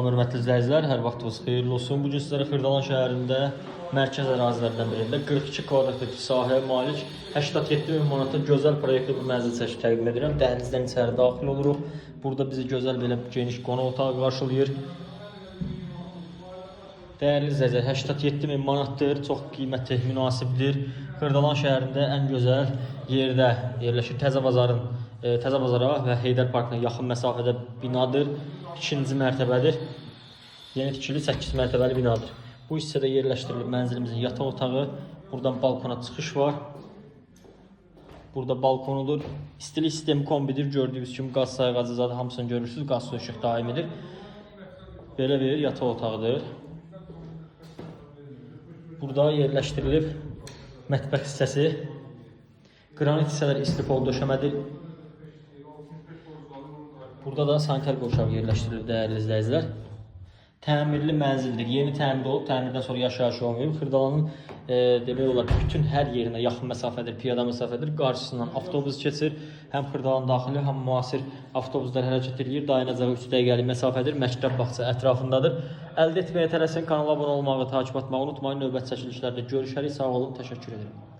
Salam hörmətli izləyicilər, hər vaxtınız xeyirli olsun. Bugün sizlərə Xırdalan şəhərində mərkəz ərazilərdən birində 42 kvadratlik sahəyə malik 87.000 manata gözəl proyektli bir mənzil çəkib təqdim edirəm. Dəhlizdən içəri daxil oluruq. Burada bizi gözəl belə geniş qonaq otağı qarşılayır. Dəyərli izləyicilər, 87.000 manatdır, çox qiyməti münasibdir. Xırdalan şəhərində ən gözəl yerdə yerləşir. Təzə bazara və Heydər Parkına yaxın məsafədə binadır. 2-ci mərtəbədir. Yeni tikili 8 mərtəbəli binadır. Bu hissədə yerləşdirilib mənzilimizin yataq otağı. Buradan balkona çıxış var. Burada balkonudur. İstilik sistemi kombidir. Gördüyünüz kimi qaz sayğacı zaten hamısını görürsünüz. Qaz su işıq daimidir. Belə bir yataq otağıdır. Burada yerləşdirilib mətbəx hissəsi. Qranit hissələri istifol döşəmədir. Burada da sanitar qovşağı yerləşdirilir dəyərli izləyicilər. Təmirli mənzildir. Yeni təmir olub, təmirdən sonra yaşayış olmayıb. Xırdalanın demək olar bütün hər yerinə yaxın məsafədir, piyada məsafədir. Qarşısından avtobus keçir. Həm Xırdalan daxili, həm müasir avtobuslar hərəkət edir. Dayanacağı 3 dəqiqəlik məsafədir. Məktəb bağça ətrafındadır. Əldə etməyə tələsin, kanala abunə olmağı, takip etməyi unutmayın. Növbət çəkilişlərdə görüşərik. Sağ olun, təşəkkür ederim.